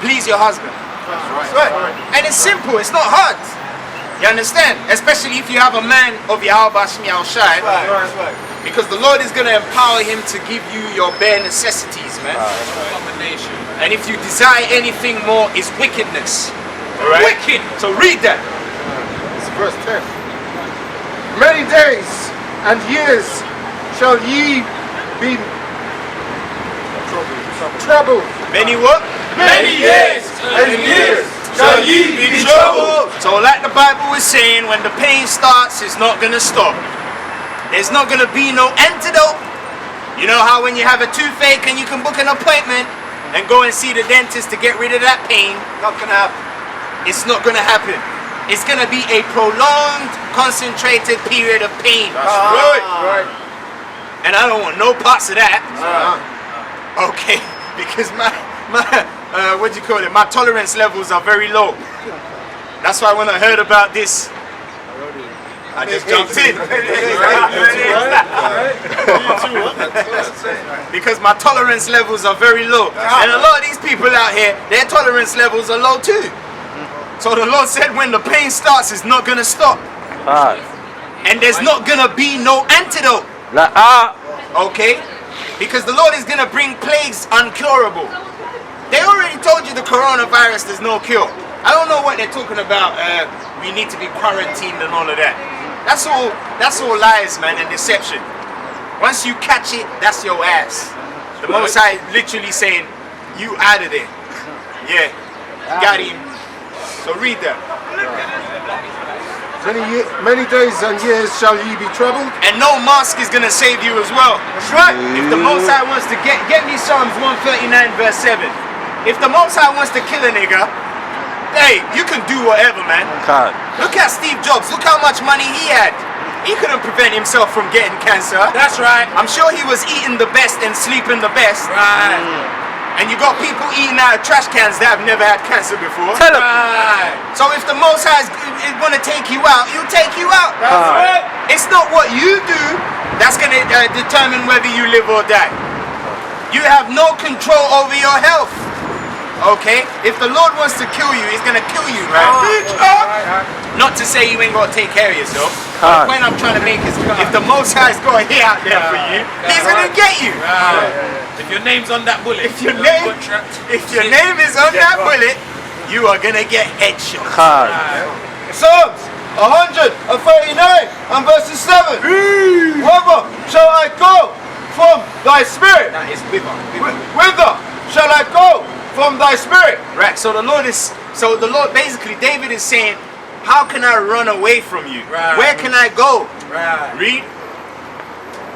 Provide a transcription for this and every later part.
please your husband. That's right. And it's simple, it's not hard. You understand? Especially if you have a man of Yahweh Shmi Al-Shai. Because the Lord is going to empower him to give you your bare necessities, man. And if you desire anything more, is wickedness. Alright? Wicked. So read that. It's verse 10. Many days and years shall ye be troubled. Many what? Many years and years shall ye be troubled. So like the Bible is saying, when the pain starts, it's not going to stop. There's not going to be no antidote. You know how when you have a toothache and you can book an appointment and go and see the dentist to get rid of that pain? Not going to happen. It's not going to happen. It's going to be a prolonged, concentrated period of pain. That's right. And I don't want no parts of that. Okay, because my what do you call it? My tolerance levels are very low. That's why when I heard about this, I just jumped in. Because my tolerance levels are very low. And a lot of these people out here, their tolerance levels are low too. So the Lord said when the pain starts, it's not going to stop. And there's not going to be no antidote. Okay? Because the Lord is going to bring plagues uncurable. They already told you the coronavirus, there's no cure. I don't know what they're talking about. We need to be quarantined and all of that. That's all lies, man, and deception. Once you catch it, that's your ass. The Most High literally saying, you out of there. Yeah, got him. So read that. Many days and years shall ye be troubled. And no mask is going to save you as well. That's right. If the Most High wants to get me Psalms 139 verse 7. If the Most High wants to kill a nigga, hey, you can do whatever, man. Look at Steve Jobs. Look how much money he had. He couldn't prevent himself from getting cancer. That's right. I'm sure he was eating the best and sleeping the best. Right. And you got people eating out of trash cans that have never had cancer before. Tell him. Right. So if the Most High is going to take you out, he'll take you out. That's right. It's not what you do that's going to determine whether you live or die. You have no control over your health. Okay? If the Lord wants to kill you, he's going to kill you, man. Not to say you ain't got to take care of yourself. The point I'm trying to make is if the Most High's got a hit out there for you, he's going to get you. If your name's on that bullet, if your name is on that bullet, you are going to get headshot. Psalms 139 and verses 7. Whither shall I go from thy spirit? That is whither. Whither shall I go from thy spirit? Right, so the Lord basically, David is saying, how can I run away from you? Right. Where can I go? Right. Read.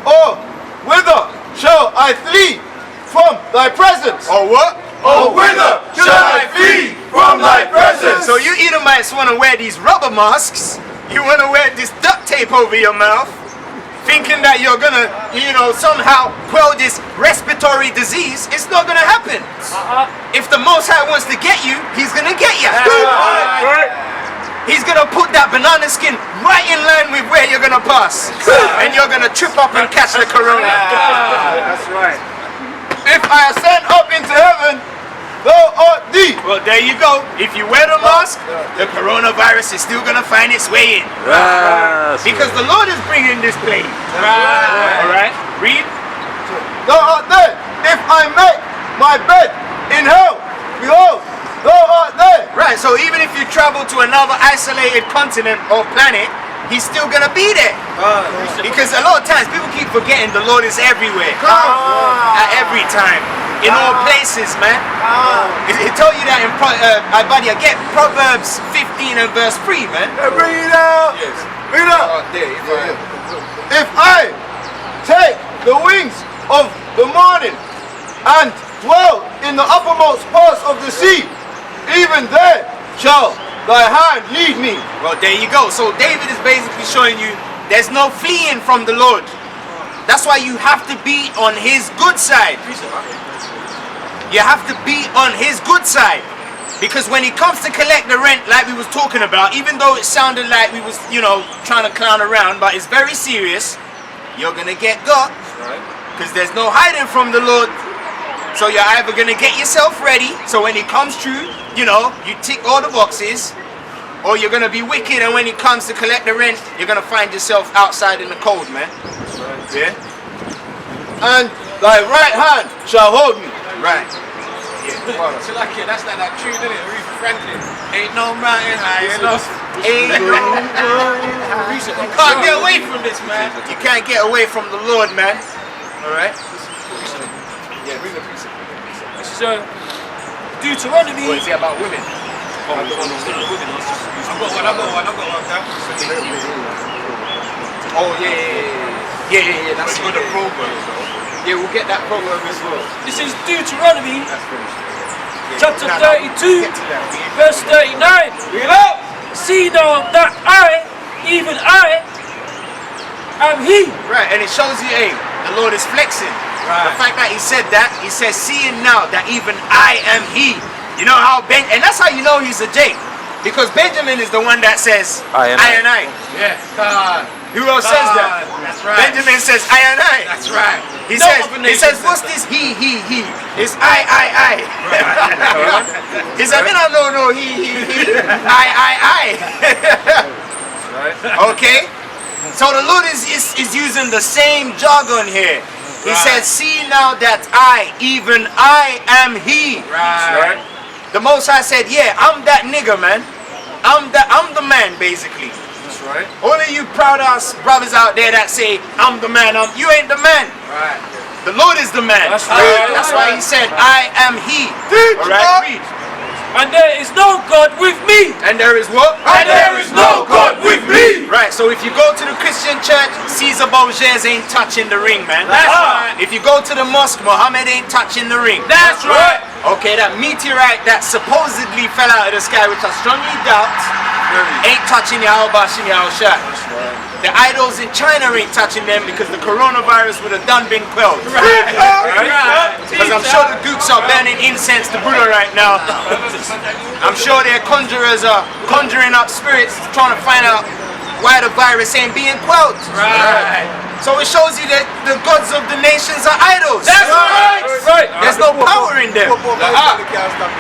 Or whither shall I flee from thy presence? Or what? Or whither shall I flee from thy presence? So you Edomites want to wear these rubber masks. You want to wear this duct tape over your mouth, thinking that you're going to, somehow quell this respiratory disease. It's not going to happen. If the Most High wants to get you, he's going to get you. He's going to put that banana skin right in line with where you're going to pass. And you're going to trip up and catch the corona. That's right. If I ascend up into heaven, thou art thee. Well, there you go. If you wear the mask, the coronavirus is still going to find its way in. Because the Lord is bringing this plague. Alright? Read. Thou art there. If I make my bed in hell, behold, thou art there. Right, so even if you travel to another isolated continent or planet, he's still going to be there. Because a lot of times people keep forgetting the Lord is everywhere. At every time. In all places, man. It told you that in I get Proverbs 15 and verse 3, man. Bring it out. Yes. Bring it out. If I take the wings of the morning and dwell in the uppermost parts of the sea, even there shall thy hand lead me. Well, there you go. So David is basically showing you there's no fleeing from the Lord. That's why you have to be on his good side. You have to be on his good side. Because when he comes to collect the rent, like we was talking about, even though it sounded like we was, trying to clown around, but it's very serious, you're going to get got. Because there's no hiding from the Lord. So you're either gonna get yourself ready, so when it comes true, you know, you tick all the boxes, or you're gonna be wicked, and when it comes to collect the rent, you're gonna find yourself outside in the cold, man. Yeah? And thy right hand shall hold me. Right. So like, yeah, that's like that tune, isn't it? Aretha Franklin. Ain't no mountain high enough. Ain't no You can't get away from this, man. You can't get away from the Lord, man. Alright? Yeah, bring the precept. This is Deuteronomy. What is it about women? I've got one, Dan. Oh, yeah, that's For the program, Yeah, we'll get that program as well. This is Deuteronomy chapter Nah, 32, get to that. verse 39. See now that I, even I, am He. Right, and it shows you, hey, the Lord is flexing. The fact that he said that, he says, seeing now that even I am He. You know how and that's how you know he's a J. Because Benjamin is the one that says, I and I. Yeah, God. Who else says that? That's right. Benjamin says, I and I. That's right. He says, what's this he? It's I. He said, no, he. I. Okay? So the Lord is using the same jargon here. He says, see now that I, even I am He. Right. The Most High said, yeah, I'm that nigga, man. I'm the man, basically. That's right. All of you proud ass brothers out there that say, I'm the man, you ain't the man. Right. The Lord is the man. That's right. That's why he said, I am He. Alright, read. And there is no God with me. And there is what? And there is no God with me. Right, so if you go to the Christian church, Caesar Borgias ain't touching the ring, man. That's right. If you go to the mosque, Muhammad ain't touching the ring. That's right. Okay, that meteorite that supposedly fell out of the sky, which I strongly doubt, ain't touching Yahweh Bashim Yahushua. The idols in China ain't touching them because the coronavirus would have done been quelled. Because I'm sure the gooks are burning incense to Buddha right now. I'm sure their conjurers are conjuring up spirits trying to find out why the virus ain't being quelled. Right. So it shows you that the gods of the nations are idols. That's right. There's no power in them.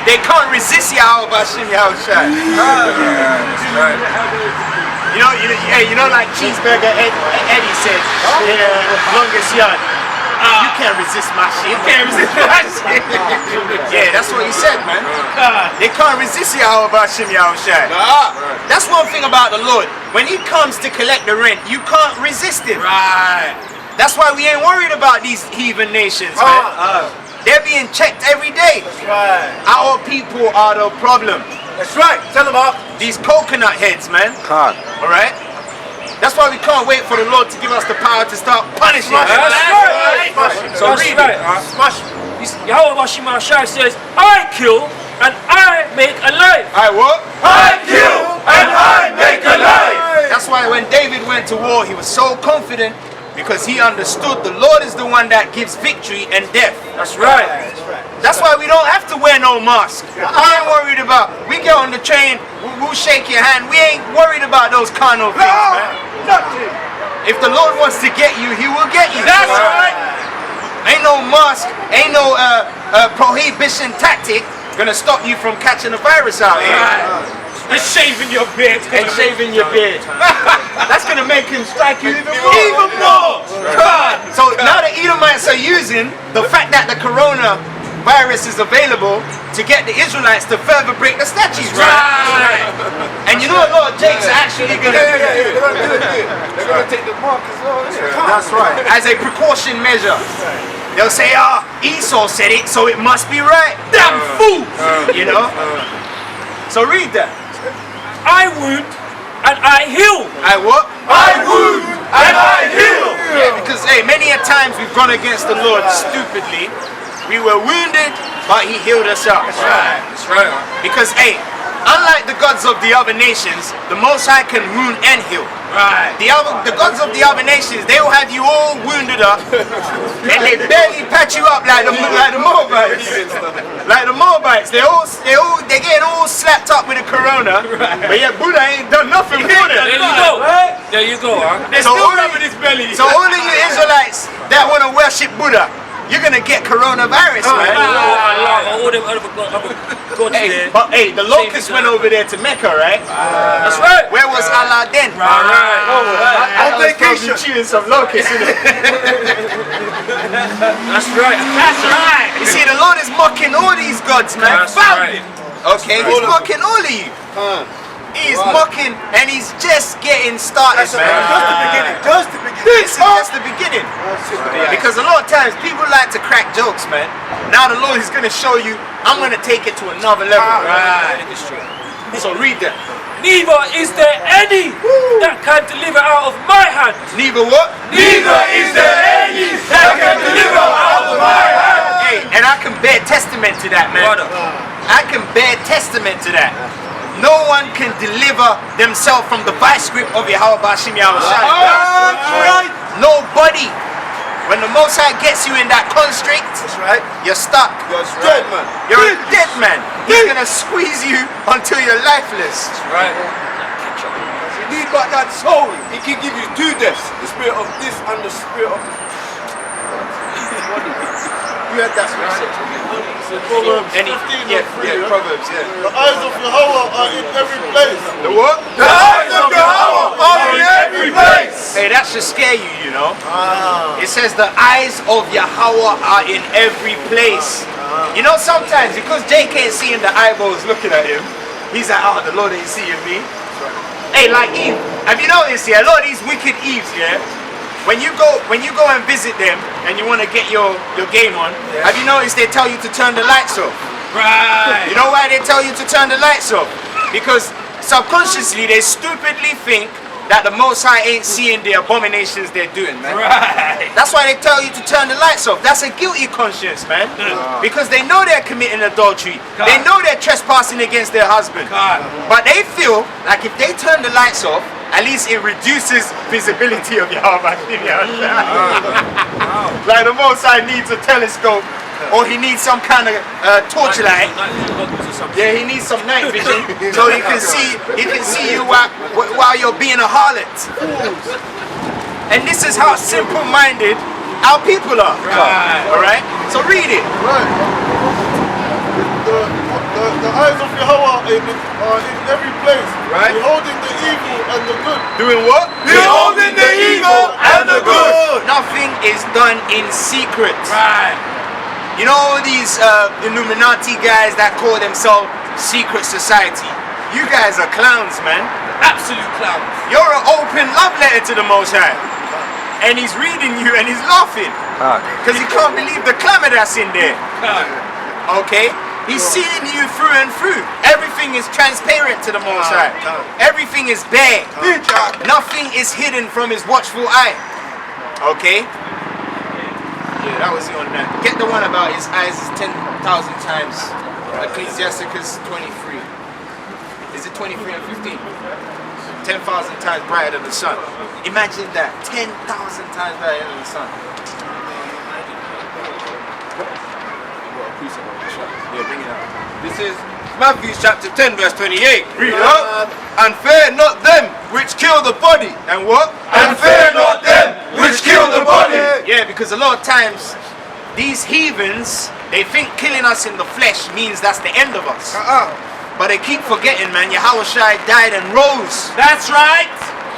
They can't resist Yahweh Bashim Yahushua. You know, like Cheeseburger Eddie said, longest yard. You can't resist my shit. You can't resist my shit. Yeah, that's what he said, man. They can't resist Yahweh Bashim Yahushua. That's one thing about the Lord. When he comes to collect the rent, you can't resist him. Right. That's why we ain't worried about these heathen nations, man. They're being checked every day. That's right. Our people are the problem. That's right. Tell them up. These coconut heads, man. Alright? That's why we can't wait for the Lord to give us the power to start punishing them. That's right. So That's read right. it. Yahweh Bashim Yahushua says, I kill and I make alive. I what? I kill and I make alive. That's why when David went to war, he was so confident because he understood the Lord is the one that gives victory and death. That's right. That's why we don't have to wear no mask. We ain't worried about, we get on the train, we'll shake your hand. We ain't worried about those carnal things, man. If the Lord wants to get you, he will get you. That's right. Ain't no mask, ain't no prohibition tactic gonna stop you from catching a virus out here. And shaving your beard. And shaving your beard. That's gonna make him strike you even more. Even more. So now the Edomites are using the fact that the coronavirus is available to get the Israelites to further break the statutes. Right. And you know what Lord Jake's actually gonna do? They're gonna take the mark as well. That's right. As a precaution measure. They'll say, Esau said it, so it must be right. Damn fool! You know? So read that. I wound and I heal. I what? I wound and I heal. Yeah, because hey, many a times we've gone against the Lord stupidly. We were wounded, but he healed us up. That's right. That's right. Because hey, unlike the gods of the other nations, the Most High can wound and heal. Right. The gods of the other nations, they will have you all wounded up, and they barely patch you up like the Moabites. Like the Moabites, they getting all slapped up with the corona, but yet Buddha ain't done nothing for them. There you go. There you go. They're still rubbing his belly. So all of you Israelites that want to worship Buddha, you're gonna get coronavirus, man. All them other gods there. But hey, the locusts went over there to Mecca, right? That's right. Where was Allah then? Right. On vacation, chewing some locusts, isn't it? That's right. That's right. You see, the Lord is mocking all these gods, man. That's right. Okay, he's mocking all of you. He's mocking, and he's just getting started, man. Just the beginning. Just the beginning. This is just the beginning. Because a lot of times people like to crack jokes, man. Now the Lord is going to show you, I'm going to take it to another level. Right. So read that. Neither is there any that can deliver out of my hand. Neither what? Neither is there any that can deliver out of my hand. Hey, and I can bear testament to that, man. Brother. I can bear testament to that. No one can deliver themselves from the vice grip of Yahweh Bashim Yahushai. Right. Nobody. When the Most High gets you in that constrict, you're stuck. You're dead, man. You're a dead man. He's gonna squeeze you until you're lifeless. Right. You need but that soul. He can give you two deaths. The spirit of this and the spirit of... You had that message. Proverbs 15 Proverbs, yeah. The eyes of Yahweh are in every place. The what? The eyes of Yahweh are in every place. Hey, that should scare you, you know. It says the eyes of Yahweh are in every place. You know, sometimes because Jay can't see in the eyeballs looking at him, he's like, oh, the Lord ain't seeing me. Hey, like Eve. Have you noticed, yeah, a lot of these wicked Eves, yeah? When you go and visit them and you want to get your game on, have you noticed they tell you to turn the lights off? Right. You know why they tell you to turn the lights off? Because subconsciously they stupidly think that the Most High ain't seeing the abominations they're doing, man. Right. That's why they tell you to turn the lights off. That's a guilty conscience, man. Because they know they're committing adultery. They know they're trespassing against their husband. But they feel like if they turn the lights off, at least it reduces visibility of Yahweh. Like the Most High needs a telescope, or he needs some kind of torchlight. Yeah, he needs some night vision, so he can see you while you're being a harlot. And this is how simple-minded our people are. All right. So read it. The eyes of Yahweh are in every place, beholding the evil and the good. Doing what? Beholding the evil and the good. Nothing is done in secret. Right. You know all these Illuminati guys that call themselves secret society? You guys are clowns, man. Absolute clowns. You're an open love letter to the Most High. And he's reading you and he's laughing. Because he can't believe the clamor that's in there. Okay? He's seeing you through and through. Everything is transparent to the Most High. Everything is bare. Nothing is hidden from his watchful eye. Okay? Yeah, that was it on that. Get the one about his eyes is 10,000 times. Ecclesiasticus 23. Is it 23 and 15? 10,000 times brighter than the sun. Imagine that. 10,000 times brighter than the sun. Yeah, bring it up. This is Matthew chapter 10 verse 28. Read it up. And fear not them which kill the body. And what? And fear not them which kill the body. Yeah, because a lot of times these heathens, they think killing us in the flesh means that's the end of us. But they keep forgetting, man, Yahushua died and rose. That's right.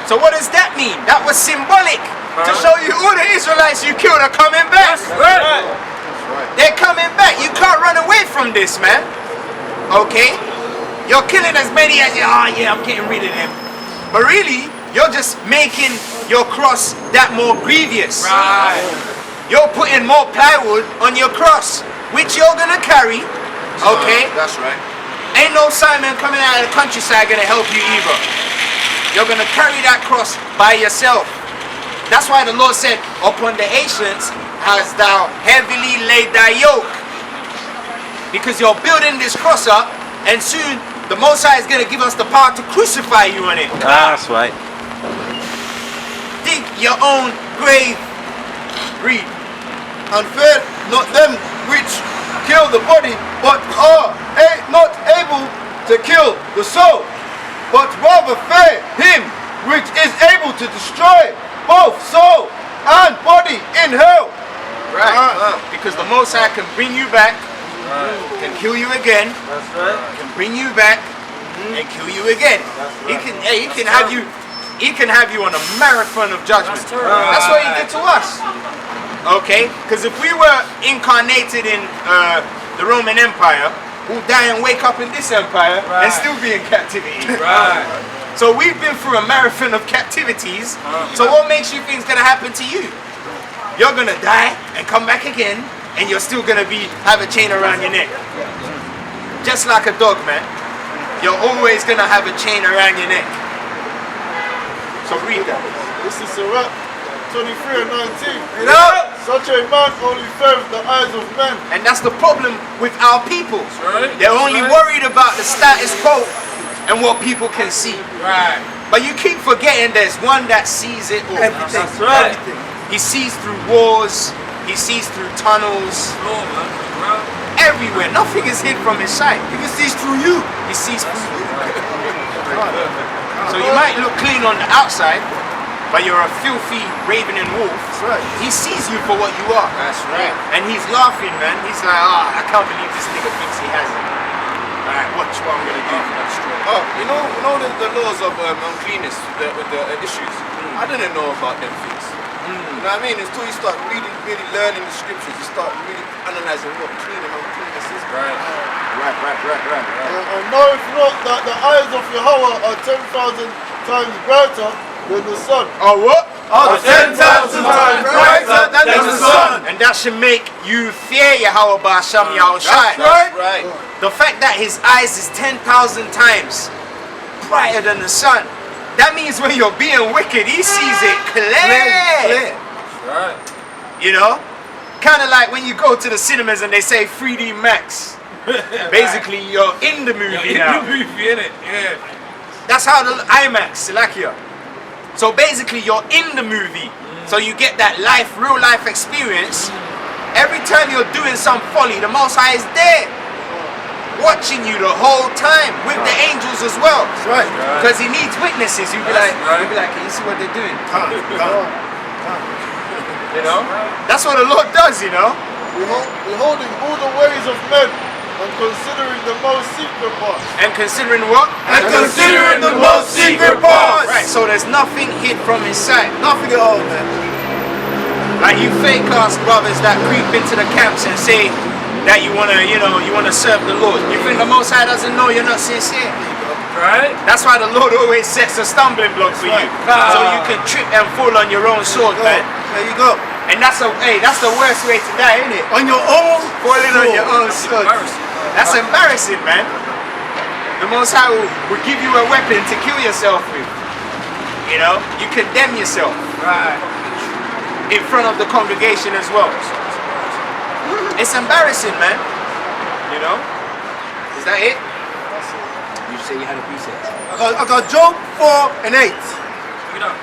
So what does that mean? That was symbolic to show you all the Israelites you killed are coming back. That's right. They're coming back. You can't run away from this, man. Okay? You're killing as many as you are. Yeah, I'm getting rid of them. But really, you're just making your cross that more grievous. Right. You're putting more plywood on your cross, which you're gonna carry. Okay? That's right. Ain't no Simon coming out of the countryside gonna help you either. You're gonna carry that cross by yourself. That's why the Lord said, upon the ancients hast thou heavily laid thy yoke. Because you're building this cross up, and soon the Most High is gonna give us the power to crucify you on it. That's right. Dig your own grave. Read. And fear not them which kill the body, but are not able to kill the soul, but rather fear him which is able to destroy both soul and body in hell. Right. Because the Most High can bring you back, can kill you again, That's right. can bring you back, and kill you again. He can have you. He can have you on a marathon of judgment. That's what he did to us. Okay? Because if we were incarnated in the Roman Empire, we'll die and wake up in this empire and still be in captivity. Right. So we've been through a marathon of captivities. So what makes you think is going to happen to you? You're going to die and come back again, and you're still going to have a chain around your neck. Just like a dog, man. You're always going to have a chain around your neck. So read that. This is Sirach 23 and 19. You know? Such a man only serves the eyes of men. And that's the problem with our people. Right. They're only worried about the status quo and what people can see. Right. But you keep forgetting there's one that sees it all. That's right. He sees through wars. He sees through tunnels. Everywhere. Nothing is hid from his sight. He sees through you. He sees through you. So you might look clean on the outside, but you're a filthy ravening wolf. That's right. He sees you for what you are. That's right. And he's laughing, man. He's like, I can't believe this nigga thinks he has it. Alright, watch what I'm gonna do for that straw. Oh, you know the laws of uncleanness with the issues. I didn't know about them things. You know what I mean? Until you start really learning the scriptures, you start really analyzing what clean and uncleanness is. Right. And know if not that the eyes of Yahweh are 10,000 times brighter than the sun. Oh, what? Oh, 10,000 times brighter than the sun. And that should make you fear Yahweh Ba'asham Yahushai. That's right. The fact that his eyes is 10,000 times brighter than the sun. That means when you're being wicked, he sees it clear. Right. You know? Kind of like when you go to the cinemas and they say 3D Max. Basically, you're in the movie now. In the movie, innit? Yeah. That's how the IMAX, Salakia. So basically, you're in the movie. So you get that real life experience. Every time you're doing some folly, the Most High is there, watching you the whole time with the angels as well. That's right. Because he needs witnesses. You'll be like, can you see what they're doing? You know? That's what the Lord does, you know? Beholding all the ways of men and considering the most secret parts. And considering what? And considering the most secret parts. Right, so there's nothing hid from his sight. Nothing at all, man. Like you fake ass brothers that creep into the camps and say that you wanna serve the Lord. You think the Most High doesn't know you're not sincere? Right? That's why the Lord always sets a stumbling block for you. So you can trip and fall on your own sword, man. There you go. And that's the worst way to die, isn't it? On your own Falling on your own sword. That's embarrassing, man. The Most High will give you a weapon to kill yourself with. You know? You condemn yourself. Right. In front of the congregation as well. It's embarrassing, man. You know? Is that it? You say you had a precept. I got Job 4 and 8. Look it up.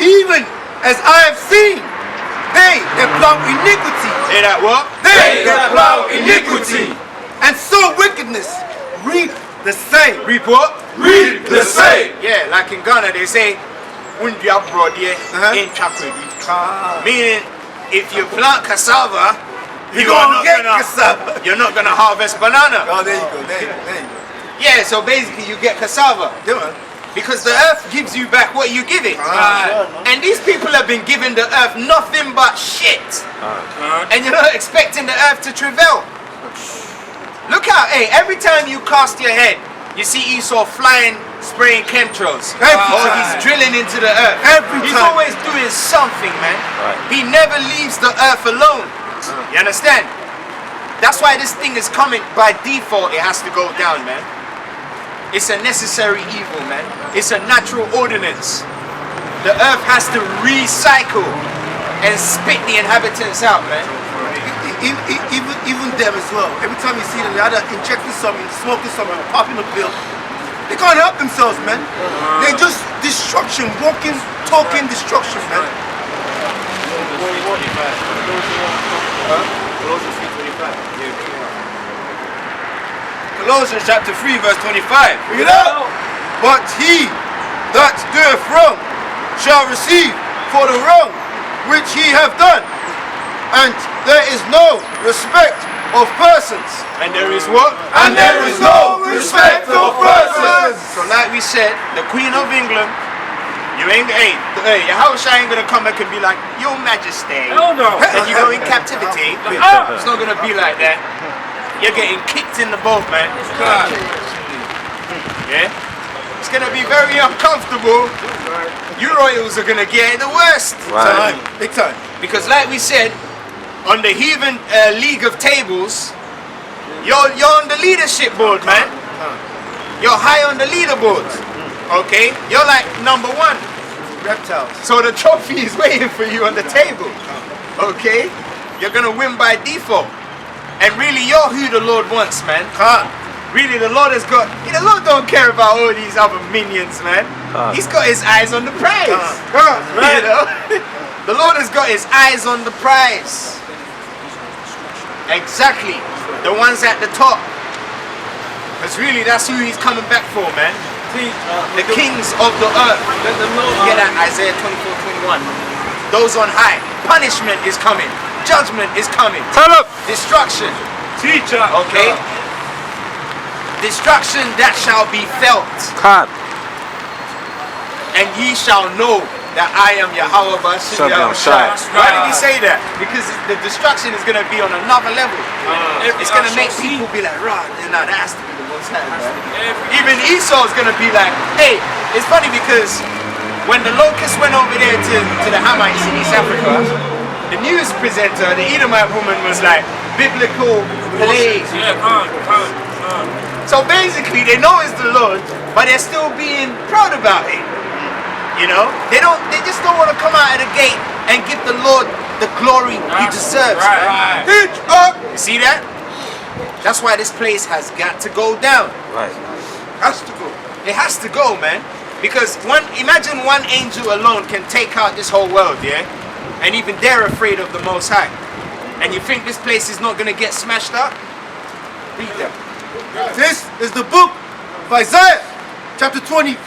Even as I have seen, they that plow iniquity. Say that what? They that plow iniquity. And sow wickedness, reap the same. Reap what? Reap the same. Yeah, like in Ghana they say, "Undi abroad in chakwedi." Meaning, if you plant cassava, You're gonna get cassava. you're not gonna harvest banana. Oh, there you go. There you go. Yeah, so basically you get cassava. Yeah, man. Because the earth gives you back what you give it. And these people have been giving the earth nothing but shit. And you're not expecting the earth to travail. Look out, hey, every time you cast your head, you see Esau flying, spraying chemtrails. Or he's drilling into the earth. He's always doing something, man. He never leaves the earth alone. You understand? That's why this thing is coming by default. It has to go down, man. It's a necessary evil, man. It's a natural ordinance. The earth has to recycle and spit the inhabitants out, man. Even them as well. Every time you see them, they're either injecting something, smoking something, popping a pill. They can't help themselves, man. They're just destruction, walking, talking destruction, man. Colossians chapter 3 verse 25. You know? But he that doeth wrong shall receive for the wrong which he have done, and there is no respect of persons. And there is what? And there is no respect of persons. So like we said, the Queen of England, you ain't, your house ain't gonna come back and be like, Your Majesty, Hell no. and you go in captivity. It's not gonna be like that. You're getting kicked in the boat, man. Yeah? It's gonna be very uncomfortable. You royals are gonna get it the worst. Right. Big time. Because like we said, on the heathen league of tables, you're on the leadership board, man. You're high on the leaderboard. Okay? You're like number 1. Reptiles. So the trophy is waiting for you on the table. Okay? You're gonna win by default. And really, you're who the Lord wants, man. Really, the Lord has got. The Lord don't care about all these other minions, man. He's got his eyes on the prize. You know? The Lord has got his eyes on the prize. Exactly. The ones at the top. Because really, that's who he's coming back for, man. The kings of the earth. Get that, Isaiah 24:21. Those on high. Punishment is coming. Judgment is coming. Tell him. Destruction. Teacher. Okay? Destruction that shall be felt. And ye shall know that I am Yahweh Bashim Yahushai. Why did he say that? Because the destruction is going to be on another level. It's going to make people be like, right, that has to be the Most High, man. Even Esau is going to be like, hey, it's funny because when the locusts went over there to the Hamites in East Africa, the news presenter, the Edomite woman, was like, biblical plague. So basically, they know it's the Lord, but they're still being proud about it. You know, they just don't want to come out of the gate and give the Lord the glory he deserves. You see that? That's why this place has got to go down. Has to go. It has to go, man. Because imagine one angel alone can take out this whole world, yeah? And even they're afraid of the Most High. And you think this place is not going to get smashed up? Read them. This is the book of Isaiah, chapter 24,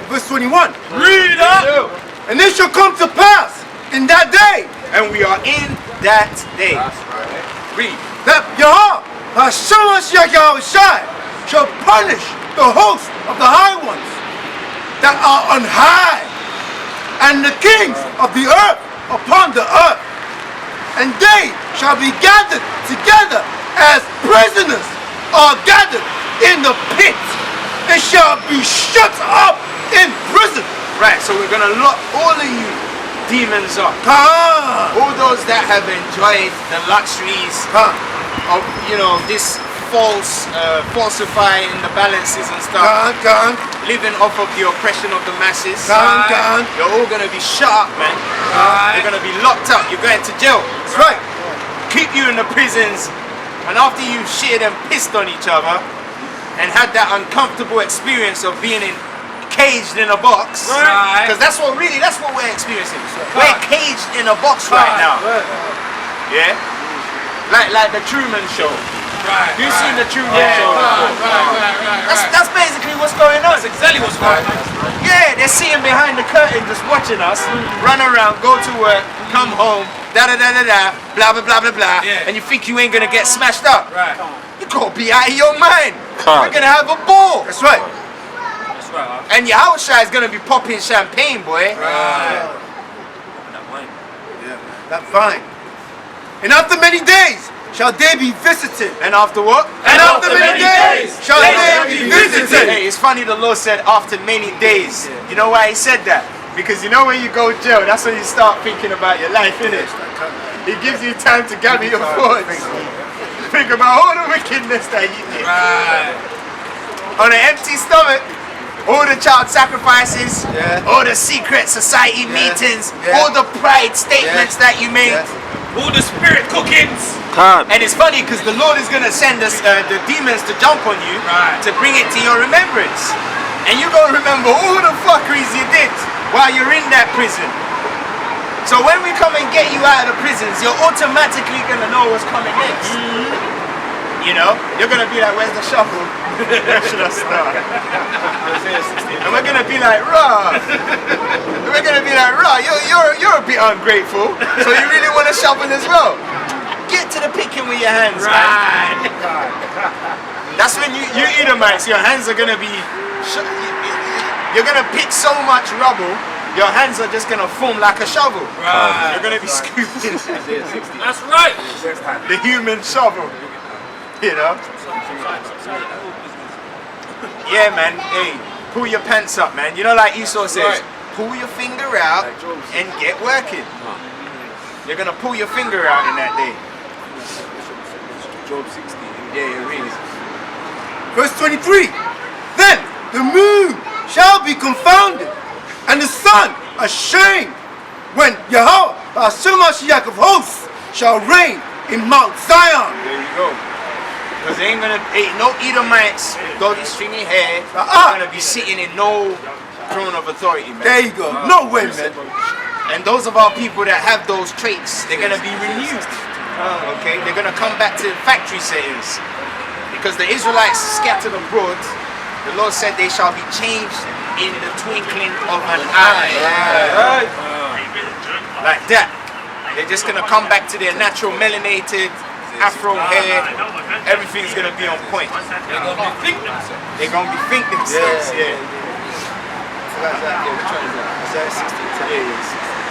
verse 21. Read up! And it shall come to pass in that day, And we are in that day. Read. that Yahweh Yahushai shall punish the host of the high ones that are on high, and the kings of the earth upon the earth. And they shall be gathered together as prisoners are gathered in the pit. They shall be shut up in prison. Right, so we're going to lock all of you demons up. All those that have enjoyed the luxuries of, this falsifying the balances and stuff. Living off of the oppression of the masses. You're all going to be shut up, man. You're going to be locked up. You're going to jail. That's right. Keep you in the prisons. And after you've shitted and pissed on each other and had that uncomfortable experience of being caged in a box, because that's what we're experiencing. We're caged in a box right now. Yeah? Like the Truman Show. You've seen the Truman Show before. That's basically what's going on. That's exactly what's going on. Yeah, they're sitting behind the curtain just watching us run around, go to work, come home, blah blah blah blah, and you think you ain't gonna get smashed up. You gotta be out of your mind. We're gonna have a ball. That's right. And Yahushua is gonna be popping champagne, boy. That fine. And after many days shall they be visited. And after what? And after many days shall they be visited. Hey, it's funny the Lord said after many days. You know why he said that? Because you know when you go to jail, that's when you start thinking about your life, innit? It gives you time to gather your thoughts. Think about all the wickedness that you did. On an empty stomach, all the child sacrifices, all the secret society meetings, all the pride statements that you made. All the spirit cookings. And it's funny because the Lord is going to send us the demons to jump on you to bring it to your remembrance. And you're going to remember all the fuckeries you did while you're in that prison. So when we come and get you out of the prisons, you're automatically going to know what's coming next. You know? You're going to be like, where's the shovel? Where should I start? And we're going to be like, rah. We're going to be like, rah, you're a bit ungrateful. So you really want to shovel as well? get to the picking with your hands, man. That's when you Edomites, your hands are gonna be, you're gonna pick so much rubble, your hands are just gonna form like a shovel. You're gonna be scooping. That's right. The human shovel, you know? Yeah, man. Hey, pull your pants up, man. You know, like Esau says, pull your finger out and get working. You're gonna pull your finger out in that day. Job 16. Yeah, really. Verse 23. Then the moon shall be confounded, and the sun ashamed, when Yahweh, Hashem of hosts, shall reign in Mount Zion. There you go. Because ain't no Edomites, doggy stringy hair, gonna be sitting in no throne of authority, man. There you go. No way, man. And those of our people that have those traits, they're gonna be renewed. Okay, they're gonna come back to factory settings. Because the Israelites scattered abroad, the Lord said they shall be changed in the twinkling of an eye. Like that. They're just gonna come back to their natural melanated afro hair. Everything's gonna be on point. They're gonna be think themselves. Yeah.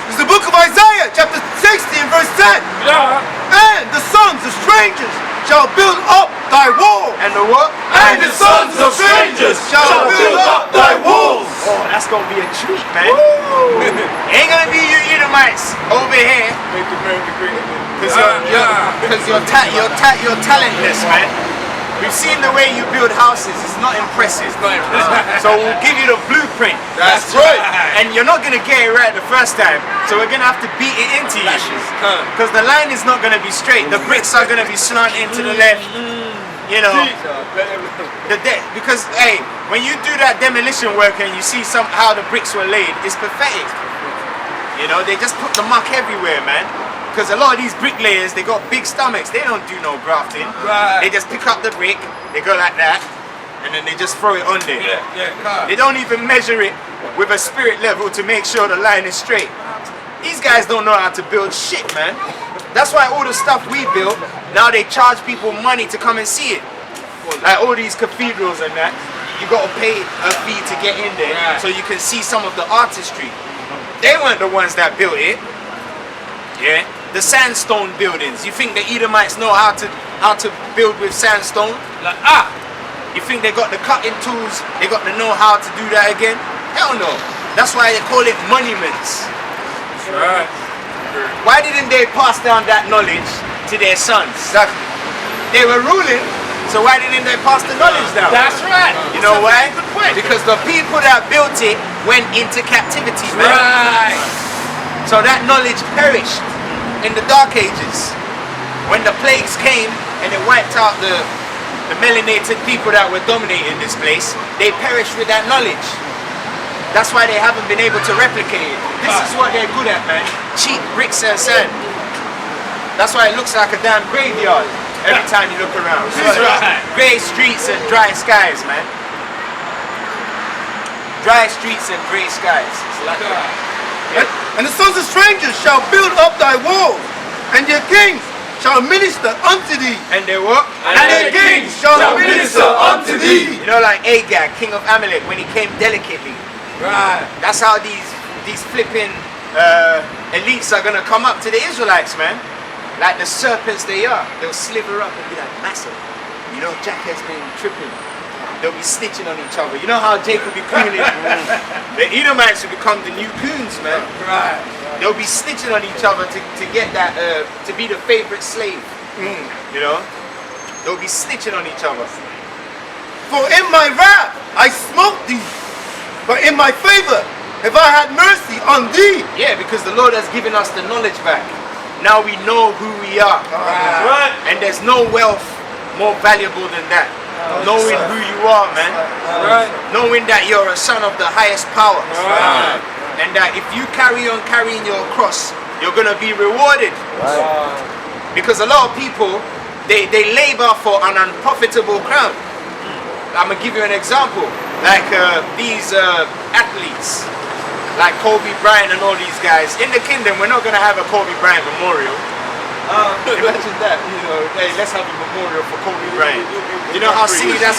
It's the book of Isaiah, chapter 60 and verse 10. And the sons of strangers shall build up thy wall. And the what? And the sons of strangers shall build up thy walls. Oh, that's gonna be a treat, man. Ain't gonna be you Edomites over here. Make America great again. Because you're talentless, man. We've seen the way you build houses. It's not impressive. So we'll give you the blueprint. That's right. And you're not gonna get it right the first time. So we're gonna have to beat it into you. Because the line is not gonna be straight. The bricks are gonna be slanting to the left. You know, because hey, when you do that demolition work and you see how the bricks were laid, it's pathetic. You know, they just put the muck everywhere, man. Because a lot of these bricklayers, they got big stomachs. They don't do no grafting. They just pick up the brick, they go like that, and then they just throw it on there. They don't even measure it with a spirit level to make sure the line is straight. These guys don't know how to build shit, man. That's why all the stuff we built, now they charge people money to come and see it. Like all these cathedrals and that, you got to pay a fee to get in there so you can see some of the artistry. They weren't the ones that built it. Yeah. The sandstone buildings. You think the Edomites know how to build with sandstone? Like you think they got the cutting tools? They got the know-how to do that again? Hell no. That's why they call it monuments. Why didn't they pass down that knowledge to their sons? Exactly. They were ruling, so why didn't they pass the knowledge down? That's right. You know why? Because the people that built it went into captivity, man. Right. So that knowledge perished in the Dark Ages. When the plagues came and it wiped out the melanated people that were dominating this place, they perished with that knowledge. That's why they haven't been able to replicate it. This is what they're good at, man. Cheap bricks and sand. That's why it looks like a damn graveyard every time you look around. Grey streets and dry skies, man. Dry streets and grey skies. It's like And the sons of strangers shall build up thy walls, and their kings shall minister unto thee. And they what? And their kings shall minister unto thee. You know, like Agag, king of Amalek, when he came delicately. Right. That's how these flipping elites are gonna come up to the Israelites, man. Like the serpents they are. They'll sliver up and be like, massive. You know, Jack has been tripping. They'll be snitching on each other. You know how Jacob be cooning? The Edomites will become the new coons, man. Right. They'll be snitching on each other to get that, to be the favorite slave. You know? They'll be snitching on each other. For in my wrath I smote thee, but in my favor have I had mercy on thee. Yeah, because the Lord has given us the knowledge back. Now we know who we are. Right. And there's no wealth more valuable than that. Knowing who you are, man. Right. Knowing that you're a son of the highest power. Right. And that if you carry on carrying your cross, you're going to be rewarded. Right. Because a lot of people, they labor for an unprofitable crown. I'm going to give you an example. Like these athletes, like Kobe Bryant and all these guys. In the kingdom, we're not going to have a Kobe Bryant memorial. Imagine that, you know, hey, let's have a memorial for Kobe Bryant. You know how silly that's